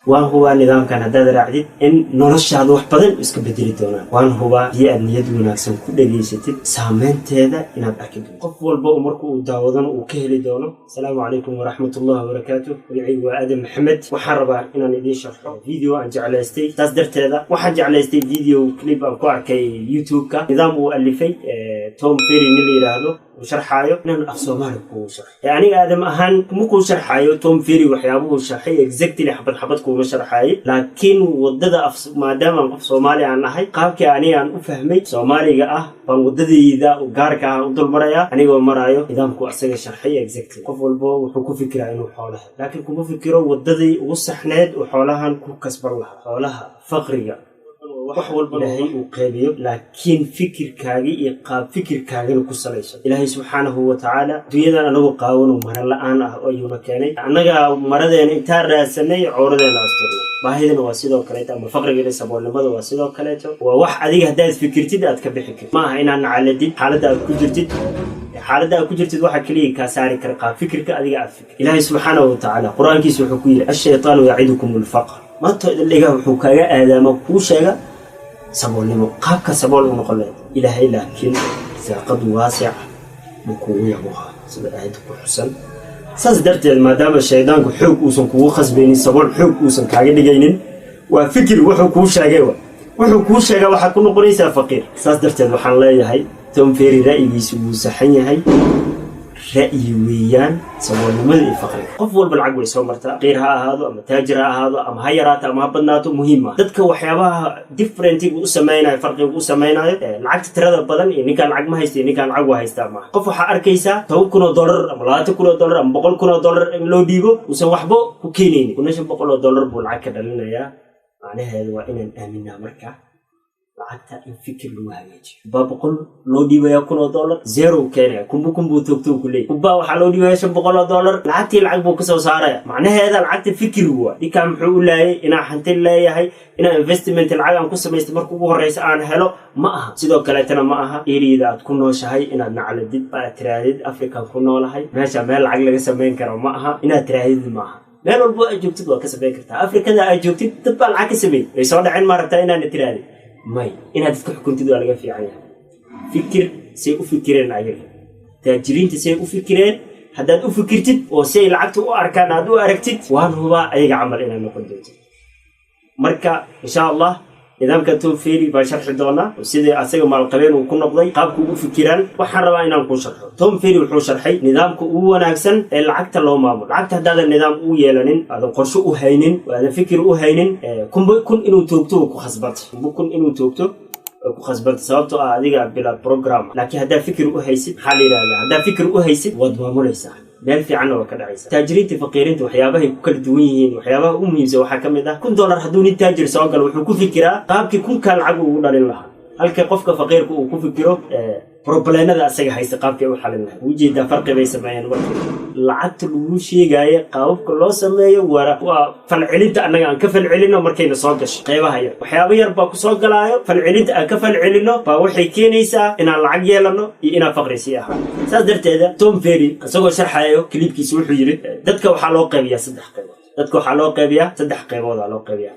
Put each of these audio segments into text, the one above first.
وان هو نظام كان هذا راعي إن نرش هذا وحبذا إسكبدلي دونا وان هو هي النية وناكسن كل جيستي سامن هذا إن أكيد قفوا البأمركم وداودن وكهل دونا السلام عليكم ورحمة الله وبركاته وعي وآدم محمد وحربا إن ندي شرح فيديو عن جعل استي تصدرت هذا واحد جعل استي فيديو كليب أو كي يوتيوب نظام مؤلفي توم فيري نلي هذا وشرحايو إن أفسومالك وشرح يعني آدم أهان ممكن شرحايو توم فيري وحيابه شرحي إكزاكتلي حبتكم شرحاي لكن وضد ما دام أفسومالي عن هاي قابك يعني أن أفهمي سومالي فمضدي إذا وقارك أفضل مرايا أنا ومرايو إذا مكو أصيغ شرحي إكزاكتلي قفل بو وحكو فكرة إنه حولها لكن كم فكرة وضدي وصحناد وحولها نكو كسبر لها حولها فقرية وحول بلهي وقابيو لكن فكر كاغي إقاب فكر كاغي نكسليش إلهي سبحانه وتعالى دنيا أنا وقاون ومر الآن أيوة مكاني أنا مرضين إنتار راسني عوردين أستوري باهيدن واسيدو كليتا أما فقر غير سبول لماذا واسيدو كليتا ووح أديك هداية فكرتي ده أتكبحك ما هنا نعلدي حالة حالة كجرتي واحد كلي كساري كرقا فكرك أديك أفكر إلهي سبحانه وتعالى قرآن كيس وحكوية الشيطان يعدكم الفقر ما تقول لك حكاية آدم كوشة سبول لما قابك سبول ونقول إلهي لكن ساقد واسع بكوية بوها سبعيدك حسن ساس درت ما دام الشيطان حوك وسن كو خصبيني سبول حوك وسن كاغي دغينين وفكر وحو كو شاغيوا وحو كو شاغا waxa ku noqonaysa faqir saas darteed waxaan leeyahay tom feeri ra'yigiisu uu saxan yahay ra'yi weeyaan saboolnimada faqri qof walba lacag way soo martaa qeer ha ahaado ama taajir ha ahaado ama ha yaraato ama ha badnaato muhiim ah dadka waxyaabaha different u sameeyay farqiga u sameeyay lacagta tirada badan iyo ninka lacag ma haysto ninka lacag waa haysta ma qof waxa arkaysa $10,000 ama $20,000 ama $100,000 in loo dhiibo usan waxba ku keenin $100,000 buu lacag ka dhalinaya macnaheedu waa inaan aaminaa markaa حتى الفكر الواهيج بقول لو دي بيا $100 زيرو كان كم توكتو كلي كوبا وحلو دي بيا $100 لعتي العقبو كسو صاريا معناها هذا العقد الفكر هو دي كان محول لاي إنا حنت لاي هاي إنا انفستمنت العالم كسر ما يستمر كوبا الرئيس أنا هلو معها سيدو كلاتنا معها إذا تكونوا شهي إنا نعلى ديد بقى تراديد أفريقيا كونوا لهاي ماشي مال العقل جسمين كانوا معها إنا تراديد معها مال البو أجوبتي وكسبين كرتها أفريقيا ده أجوبتي تبقى العكس بين يسود عين مرتين إنا نتراديد ماي إن هذا كنت تدور على في عينها فكر سيفكرين عينها تاجرين سيفكرين هذا أفكرت وسيل عقد وأركان هذا أركتت وهذا هو أي عمل إن أنا قدرت مركا إن شاء الله إذا كنتم فيري بشرح دونا وسيد أسيغ مع القبيل وكنا بضي قابكم أفكران وحروا إن نكون شرحه توم فيري وحو شرحي نظامكم هو ناكسن العقد الله مامور العقد هذا النظام هو يلانين هذا قرشو هينين وهذا فكر هينين كن إنه توكتو كخصبت كن إنه توكتو كخصبت سببتو هذه بلا برنامج لكن هذا فكر هيسد حالي هذا فكر هيسد وضمامو ليس مال في عنه وكذا عيسى تاجرين فقيرين وحيابه كل دوين وحيابه أمي زو حكم ده كن $1 حدوني التاجر سواء قال وحكوا فكرة قابك يكون كالعقو ولا لله هل كقفك فقير وكو فكره بروبلينا ذا سيء حيث قابك وحلنا وجد فرق بين سماين العقد الوشي جاي قابك كله سماية ورا فالعلنت أنا كفل علنا ومركين صاقش قيبها هي وحيابه يرباك صاق لايو فالعلنت كفل علنا فوحي كينيسا إن العقية لنا إن فقر سياحة صدرت هذا توم فيري سوى شرحه كليب كيسول حجري دتك وحلاقة بيا صدق قيبة دتك وحلاقة بيا صدق قيبة ولا علاقة بيا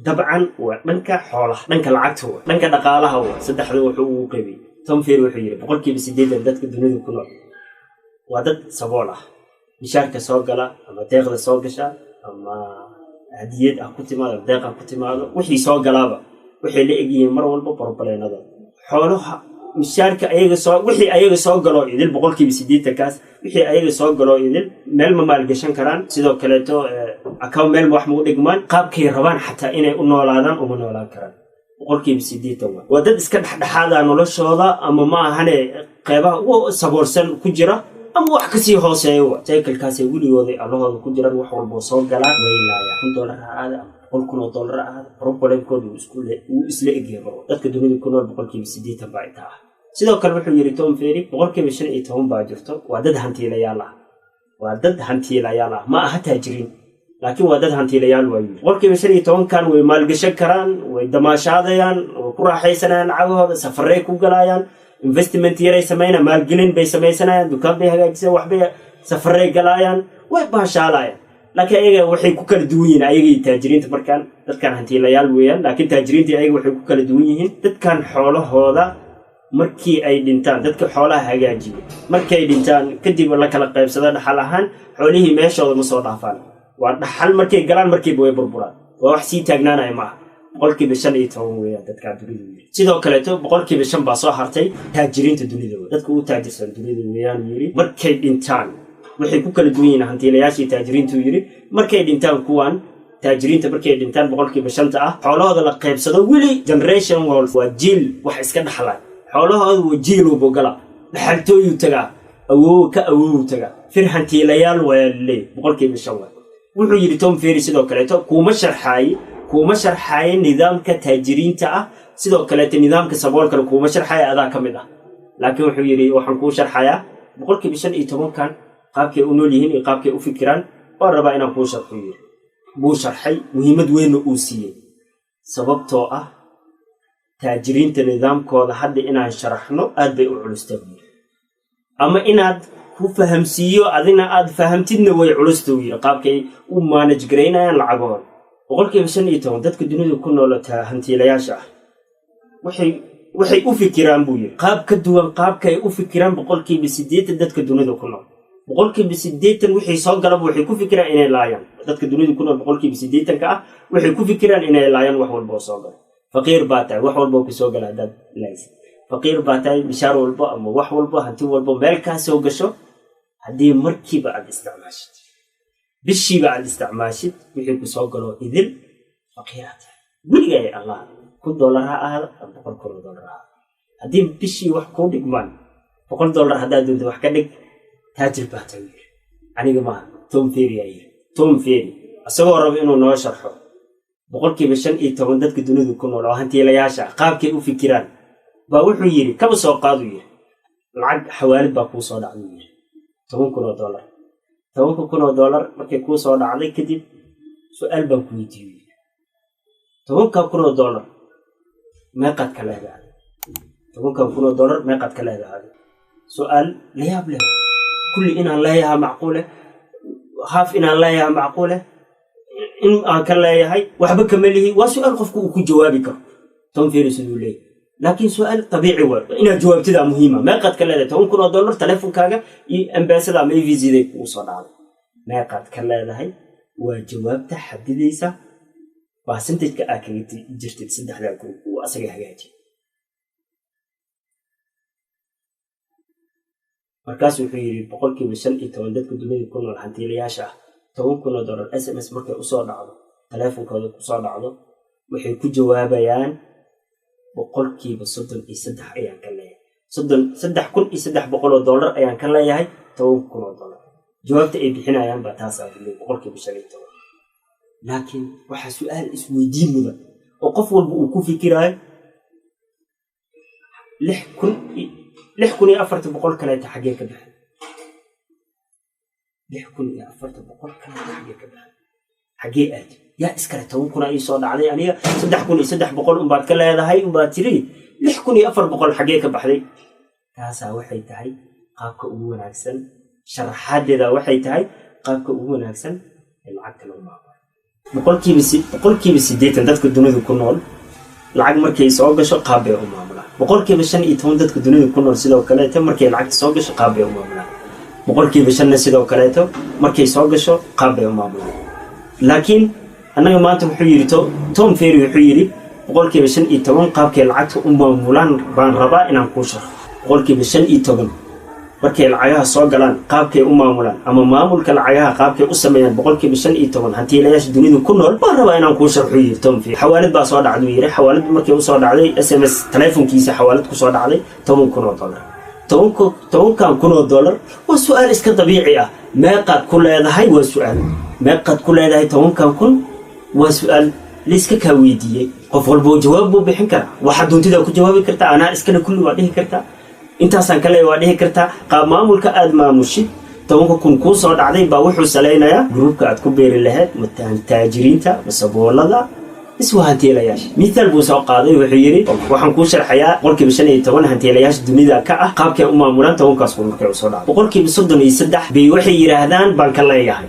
طبعا ودنك حوله دنك العقد هو دنك دقاله هو صدق ذو قيبي توم فيري وحجري بقول كي بسديد دتك الدنيا كلها ودت سبوله مشاركة سوقلا أما تاخذ سوقشة أما هدية أكتي ماله دقة أكتي ماله وحي سوقلا وحي اللي يجي مرة والببر بلا نظر حولها مشاركة أيها سوق وحي أيها سوقلا يدل بقول كي بسديد تكاس وحي أيها سوقلا يدل مال ما الجشان كران سيدو كلاتو أكون مال محمود إجمال قاب كي ربان حتى إنه إنه ولادان أو من ولاد كران بقول كي بسديد توا ودد إسكت حدا نولش هذا أما ما هني قيبه وصبورسن كجرة أما وحكسي هو سيوا تاكل كاسي ولي وذي الله كجرة وحول بوصل جلا ويلا يا $100 هذا $1,000 هذا ربنا يكون مسكول وإسلام جيرو تذكر دنيا كونوا بقول كي بسديد تبعتها سيدو كلام حجري توم فيري بقول كي مشان يتهم باجرته وعدد هنتي ليالا وعدد هنتي ليالا ما هتاجرين لكن وعدد هنتي ليال ويل بقول كي مشان يتهم كان ويمال جشكران ويدماشاديان وكرة حيسنا نعوه سفريك وجلايان investment يري سمينا مال جنين بيسمينا دكان بيها جالس وحبي سفريك جلايان ويباشالايان laakiin ayaga waxay ku kala duwan yihiin ayagii taajiriinta markaan dadkan hantiilayaal weeyaan laakiin taajiriinta ayaga waxay ku kala duwan yihiin dadkan xoolahooda markii ay dhintaan dadka xoolaha hagaajiya markay dhintaan kadib la kala qaybsada dhaxal ahaan xoolihii meeshooda ma soo dhaafaan waa dhaxal markay galaan markiiba way burburaan waa wax sii taagnaanaya maaha 5% weeyaan dadka dunida weeyaan sidoo kale 5% baa soo hartay taajiriinta dunida dadka u taajirsan dunida weeyaan yiri markay dhintaan waxay ku kala duwan yihiin hantiilayaashii taajiriintu yiri markay dhintaan kuwan taajiriinta markay dhintaan 5% ah xoolahooda la qaybsado wili generation wall waa jiil wax iska dhaxlaan xoolahooda waa jiil oo bogala dhaxaltooyu taga awoo taga fir hantiilayaal waa le 5% wuxuu yiri Tom Ferry sidoo kale kuma sharxay nidaamka taajiriinta ah sidoo kale nidaamka saboolka kuma sharxay adaa kamid ah laakiin wuxuu yiri waxaan ku sharxayaa 5% kan qaabkay u nool yihiin iyo qaabkay u fikiraan oo raba inaan ku sharxo yiri buu sharxay muhiimad weyn oo siiyay sababtoo ah taajiriinta nidaamkooda hadda inaan sharaxno aad bay u culustay ama inaad ku fahamsiiyo adina aad fahamtidna way culustay yiri qaabkay u manage gareynayaan lacagooda 5% dadka dunida ku nool hantiilayaasha ah waxay u fikiraan buu yiri qaab ka duwan qaabkay u fikiraan 8% dadka dunida ku nool 8% wixii soo galab waxay ku fikiraan inay laayaan dadka dunida ku nool 8% ka ah waxay ku fikiraan inay laayaan wax walba soo galay faqiir baatay wax walba ku soo galay dad lays faqiir baatay bishaar walba ama wax walba hanti walba meel ka soo gasho hadii markiiba aad isticmaashid bishiiba aad isticmaashid wixii ku soo galo idil faqiiraad wiliga Allah $100 ah $100 hadii bishii wax ku dhigmaan $100 hadaa doonto wax ka dhig taajir baatay aniga ma Tom Ferry asagoo rabo inuu noo sharxo 5% dadka dunida ku nool oo hantiilayaasha qaabkay u fikiraan baa wuxuu yiri kaba soo qaado yiri lacag xawaalid baa ku soo dhacday yiri $10,000 $10,000 markay ku soo dhacday kadib su'aal baan ku weydiiyay $10,000 meeqad ka leedahay $10,000 meeqad ka leedahay su'aal la yaab leh kulli inaan leeyahay macquule haaf inaan leeyahay macquule in aan ka leeyahay waxba kama lihi waa su'aal qofku uu ku jawaabi karo Tom Ferry sidoo leeyahay laakiin su'aal tabiici waa inaad jawaabtida muhiima meeqad ka leedahay $10,000 teleefankaaga iyo ambassador ama visa ku soo dhacday meeqad ka leedahay waa jawaabta xadidaysa percentage ka akagti jirtid 3 group oo asaga hagaaji markaas wuxuu yiri 5% dadka dunida ku nool hantiilayaasha $10,000 SMS markay u soo dhacdo teleefankooda ku soo dhacdo waxay ku jawaabayaan 33% ayaan ka leeyahay $3,300 ayaan ka leeyahay $10,000 jawaabta ay bixinayaan baa taas ah 5% laakiin waxa su'aal isweydiin mudan oo qof walba uu ku fikirayo 6,400 kale xagee ka baxay 6,400 kale xagee ka baxay xagee aad yaa iskala 10,000 ay soo dhacday aniga 3,300 un baad ka leedahay un baad tiri 6,400 xagee ka baxday taas waxay tahay qaabka ugu wanaagsan sharaxadeeda waxay tahay qaabka ugu wanaagsan ee lacagta loo maamulo 8% dadka dunida ku nool lacag markay soo gasho qaab bay u maamulaan 5% dadka dunida ku nool sidoo kale markay lacag soo gasho qaab bay u maamulaan 5% sidoo kale markay soo gasho qaab bay u maamulaan laakiin anaga maanta wuxuu yiri Tom Ferry wuxuu yiri 5% qaabkay lacagta u maamulaan baan rabaa inaan ku sharxo 5% markay lacagaha soo galaan qaabkay u maamulaan ama maamulka lacagaha qaabkay u sameeyaan 5% hantiilayaasha dunida ku nool baan rabaa inaan ku sharxo yiri Tom Ferry xawaalid baa soo dhacday yiri xawaalid markay u soo dhacday SMS teleefankiisa xawaalid ku soo dhacday $10,000 $10,000 waa su'aal iska dabiici ah meeqad ku leedahay waa su'aal meeqad ku leedahay $10,000 waa su'aal la iska ka weydiiyay qof walba jawaab buu bixin karaa waxa doontida ku jawaabi kartaa ana iskana kulli waa dhihi kartaa intaasaan kale waa dhihi kartaa qaab maamulka aad maamushid $10,000 ku soo dhacday baa wuxuu saleynayaa groupka aad ku beeri lahayd taajiriinta masaboolada iswa hantiilayaasha midaal buu soo qaaday wuxuu yiri waxaan ku sharxayaa 5% hantiilayaasha dunida ka ah qaabkay u maamulaan $10,000 markay u soo dhacdo 33% bay waxay yiraahdaan baan ka leeyahay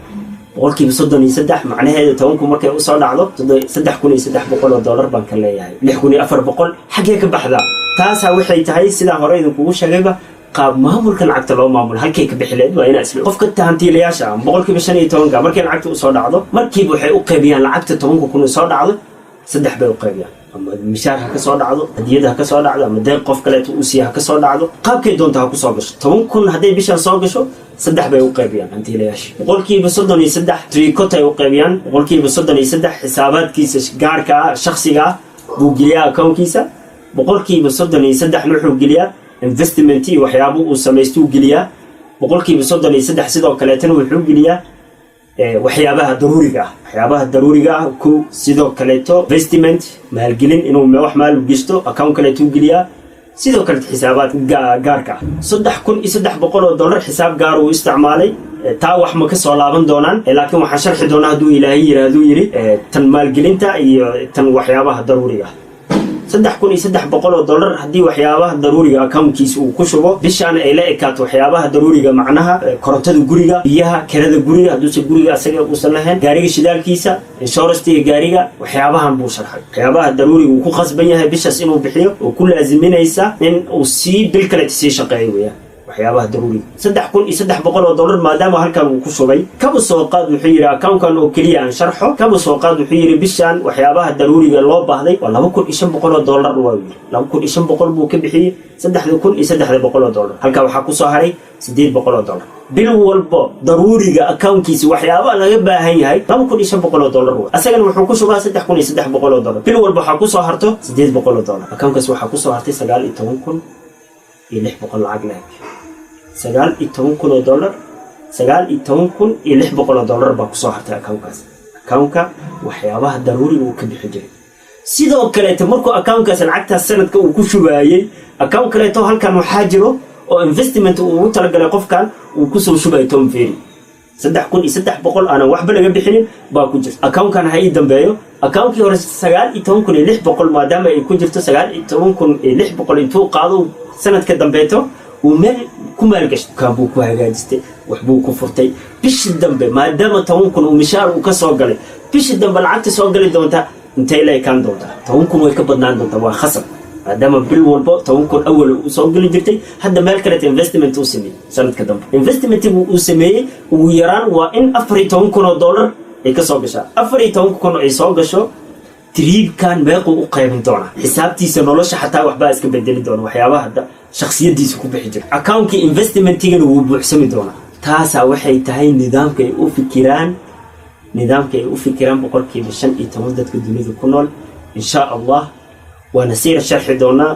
boqolkiiba 33 macnaheedu 10 markay u soo dhacdo $3,300 baan ka leeyahay. $6,400 xagee ka baxda taasa waxay tahay sida hore idin kugu sheegayba qaab maamulka lacagta loo maamulo halkay ka bixileed waa ina isla qofka hantiilayaasha boqolkiiba 15 markay lacagta u soo dhacdo markiiba waxay u qaybiyaan lacagta 10,000 soo dhacdo saddex bay u qaybiyaan ama mishaar ha ka soo dhacdo hadiyada ha ka soo dhacdo ama deeq qof kale uu siiya ha ka soo dhacdo qaabkay doonta ha ku soo gasho 10,000 haday bishan soo gasho saddex bay u qaybiyaan hantiilayaasha boqolkiiba 33 trikotay u qaybiyaan boqolkiiba 33 xisaabaadkiisa gaarka ah shakhsiga buu geliyaa accountkiisa boqolkiiba 33 wuxuu geliyaa investment iyo waxyaabo uu sameeyo geliyaa boqolkiiba 33 sidoo kale tan wuxuu geliyaa waxyaabaha daruuriga ah ku sidoo kale to investment maalgelin inuu wax maal u gishto account kale tuu geliyaa sidoo kale xisaabaad gaarka ah $3,300 xisaab gaar uu isticmaalay taa wax ma ka soo laaban doonaan laakiin waxa sharxi doona haduu Ilaahay yiraahdo yiri tan maalgelinta iyo tan waxyaabaha daruuriga $3,300 hadii waxyaabaha daruuriga accountkiisa uu ku shubo bishaan ay la ekaato waxyaabaha daruuriga macnaha korontada guriga biyaha kirada guriga haduu guriga asaga uu salahayn gaariga shidaalkiisa insurance gaariga waxyaabahan buu sharxay waxyaabaha daruuriga uu ku khasban yahay bishaas inuu bixiyo oo ku laaziminaysa in uu si bil kale si shaqeeyo waxyaabaha daruuriga $3,300 maadaama halkan uu ku shubay kaba soo qaad wuxuu yiri account-kan oo kaliya aan sharxo kaba soo qaad wuxuu yiri bishaan waxyaabaha daruuriga loo baahday waa $2,500 waa yiri $2,500 buu ka bixiyay $3,300 halka waxa ku soo haray $800 bil walba daruuriga account-kiisa waxyaabaha laga baahan yahay $2,500 asagana wuxuu ku shubaa $3,300 bil walba waxa ku soo harto $800 account-kaas waxa ku soo hartay $19,600 lacag leh $19,600 baa ku soo hartay account-kaas account-ka waxyaabaha daruuriga uu ka bixi jiray sidoo kale markuu account-kaas lacagta sanadka uu ku shubaayay account kale halkan waxa jiro oo investment uu talagalay qofkan uu ku soo shubay Tom Ferry $3,300 ana waxba laga bixinin baa ku jirta account-kan hay dambeeyo account-kii hore $9,600 maadaama ay ku jirto $9,600 intuu qaado sanadka dambeeto uu meel ku maalgashay kaabuu ku hagaajistay waxbuu ku furtay bishii dambe maadaama 10,000 uu mishaar uu ka soo galay bishii dambe lacagta soo gali doonta intee la ekaan doonta 10,000 way ka badnaan doonta waa khasab maadaama bil walba 10,000 awal uu soo gali jirtay hadda meel kale investment uu sameeyay sanadka dambe investment uu sameeyay uu yaraan waa in $4,000 ay ka soo gashaa $4,000 ay soo gasho triibkan meeqo u qaybin doona xisaabtiisa nolosha xataa waxba iska bedeli doona waxyaabaha shakhsiyadiisa ku bixi jira account-ki investment-kiga uu buuxsami doona taasa waxay tahay nidaamka ay u fikiraan boqolkiiba 15 dadka dunida ku nool insha Allah wana sii sharxi doona